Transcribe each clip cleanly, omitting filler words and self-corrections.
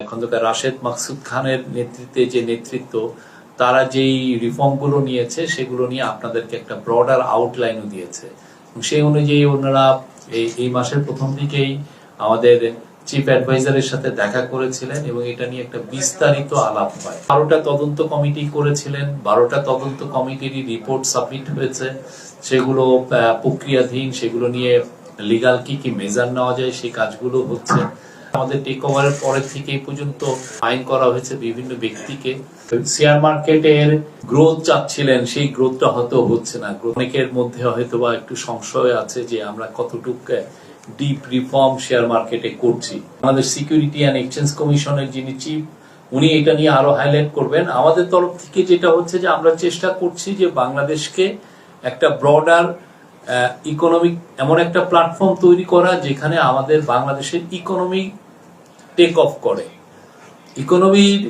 খন্দকার রাশেদ মাকসুদ খানের নেতৃত্বে যে নেতৃত্ব, তারা যেই রিফর্মগুলো নিয়েছে সেগুলো নিয়ে আপনাদেরকে একটা ব্রডার আউটলাইনও দিয়েছে। সেই অনুযায়ী ওনারা এই মাসের প্রথম দিকেই আমাদের চিফ অ্যাডভাইজারের সাথে দেখা করেছিলেন এবং এটা নিয়ে একটা বিস্তারিত আলাপ হয়। 12টা তদন্ত কমিটি করেছিলেন, 12টা তদন্ত কমিটির রিপোর্ট সাবমিট হয়েছে, সেগুলো প্রক্রিয়াধীন, সেগুলো নিয়ে লিগাল কি মেজার নেওয়া যায় সেই কাজগুলো হচ্ছে। আমাদের টেক ওভারের পরের থেকে এই পর্যন্ত ফাইন করা হয়েছে বিভিন্ন ব্যক্তিকে। শেয়ার মার্কেটের গ্রোথ চাচ্ছিলেন, সেই গ্রোথটা হয়তো হচ্ছে না। অনেকের মধ্যে হয়তো বা একটু সংশয় আছে যে আমরা কতটুকু ডিপ রিফর্ম শেয়ার মার্কেটে করছি। আমাদের সিকিউরিটি অ্যান্ড এক্সচেঞ্জ কমিশনের যিনি চিফ, উনি এটা নিয়ে আরো হাইলাইট করবেন। আমাদের তরফ থেকে যেটা হচ্ছে যে আমরা চেষ্টা করছি যে বাংলাদেশকে একটা ব্রডার ইকোনমিক এমন একটা প্ল্যাটফর্ম তৈরি করা যেখানে আমাদের বাংলাদেশের ইকোনমি টেক অফ করে। ইকোনমির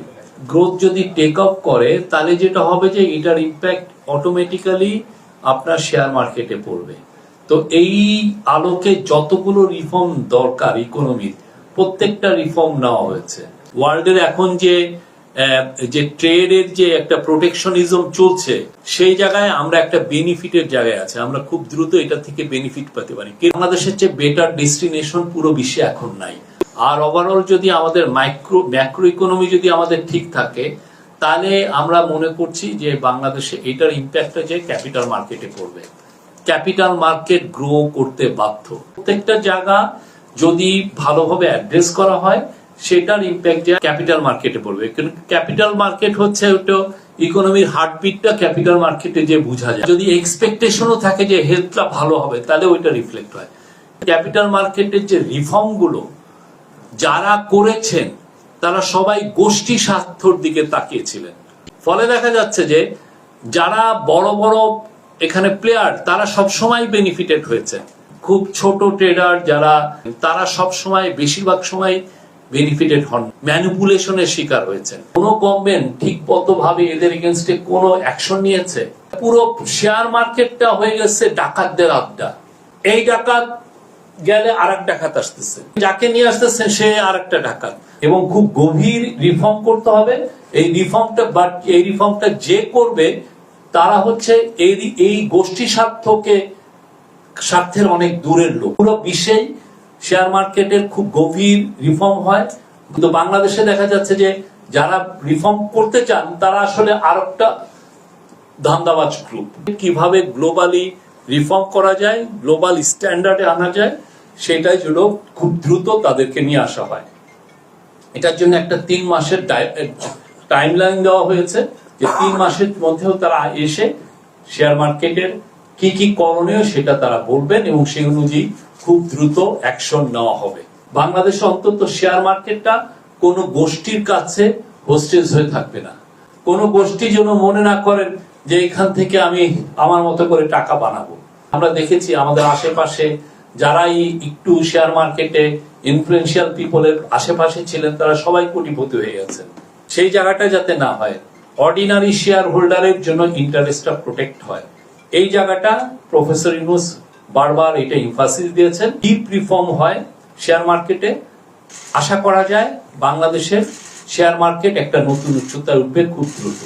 গ্রোথ যদি টেক অফ করে তাহলে যেটা হবে যে এটার ইম্প্যাক্ট অটোমেটিক্যালি আপনার শেয়ার মার্কেটে পড়বে। তো এই আলোকে যতগুলো রিফর্ম দরকার ইকোনমির, প্রত্যেকটা রিফর্ম নেওয়া হয়েছে। ওয়ার্ল্ডের এখন যে ট্রেডের যে একটা প্রোটেকশনিজম চলছে, সেই জায়গায় আমরা একটা বেনিফিটের জায়গায় আছে, আমরা খুব দ্রুত এটা থেকে বেনিফিট পেতে পারি। বাংলাদেশের চেয়ে বেটার ডেস্টিনেশন পুরো বিশ্বে এখন নাই। আর ওভারঅল যদি আমাদের ম্যাক্রো ইকোনমি যদি আমাদের ঠিক থাকে, তাহলে আমরা মনে করছি যে বাংলাদেশে এটার ইম্প্যাক্টটা যে ক্যাপিটাল মার্কেটে পড়বে। ক্যাপিটাল মার্কেট গ্রো করতে বাধ্য। প্রত্যেকটা জায়গা যদি ভালোভাবে অ্যাড্রেস করা হয়, সেটার ইম্প্যাক্ট যে ক্যাপিটাল মার্কেটে পড়বে। কিন্তু ক্যাপিটাল মার্কেট হচ্ছে ওটা ইকোনমির হার্টবিটটা ক্যাপিটাল মার্কেটে যে বোঝা যায়। যদি এক্সপেকটেশনও থাকে যে হেলথটা ভালো হবে, তাহলে ওইটা রিফ্লেক্ট হয়। ক্যাপিটাল মার্কেটের যে রিফর্মগুলো যারা করেছেন তারা সবাই গোষ্ঠী স্বার্থর দিকে তাকিয়েছিলেন। ফলে দেখা যাচ্ছে যে যারা বড় বড় এখানে প্লেয়ার, তারা সবসময় বেনিফিটেড হয়েছে। খুব ছোট ট্রেডার যারা, তারা সবসময় বেশিরভাগ সময় বেনিফিটেড হন, ম্যানিপুলেশনের শিকার হয়েছেন। কোন গভর্নমেন্ট ঠিকমতোভাবে এদের এগেইনস্টে কোন অ্যাকশন নিয়েছে? পুরো শেয়ার মার্কেটটা হয়ে গেছে ডাকাতদের আড্ডা। এই ডাকাত গেলে আরেক ডাকাত আসতেছে, যাকে নিয়ে আসতেছে সে আরেকটা ডাকাত। এবং খুব গভীর রিফর্ম করতে হবে। এই রিফর্মটা যে করবে তারা হচ্ছে এই গোষ্ঠী স্বার্থের অনেক দূরের লোক। পুরো বিশ্বেই শেয়ার মার্কেটের খুব গভীর রিফর্ম হয়, কিন্তু বাংলাদেশে দেখা যাচ্ছে যে যারা রিফর্ম করতে চান তারা আসলে আরেকটা ধান্দাবাজ গ্রুপ। কিভাবে গ্লোবালি রিফর্ম করা যায়, গ্লোবাল স্ট্যান্ডার্ডে আনা যায়, সেটাই জন্য খুব দ্রুত তাদেরকে নিয়ে আসা হয়। এটার জন্য একটা 3 মাসের টাইমলাইন দেওয়া হয়েছে, যে 3 মাসের মধ্যেও তারা এসে শেয়ার মার্কেটের কি করণীয় সেটা তারা বলবেন এবং সেই অনুযায়ী খুব দ্রুত অ্যাকশন নেওয়া হবে। বাংলাদেশে অন্তত শেয়ার মার্কেটটা কোনো গোষ্ঠীর কাছে হোস্টেজ হয়ে থাকবে না। কোনো গোষ্ঠী যেন মনে না করেন যে এখান থেকে আমি আমার মতো করে টাকা বানাবো। আমরা দেখেছি আমাদের আশেপাশে যারাই একটু শেয়ার মার্কেটে ইনফ্লুয়েন্সিয়াল পিপলের আশেপাশে ছিলেন, তারা সবাই কোটিপতি হয়ে গেছেন। সেই জায়গাটা যাতে না হয়, অর্ডিনারি শেয়ার হোল্ডারের জন্য ইন্টারেস্টটা প্রোটেক্ট হয়, এই জায়গাটা প্রফেসর ইউনূস বারবার এটা এমফাসিস দিয়েছেন। ডিপ রিফর্ম হয় শেয়ার মার্কেটে, আশা করা যায় বাংলাদেশের শেয়ার মার্কেট একটা নতুন উচ্চতায় উঠবে খুব দ্রুত।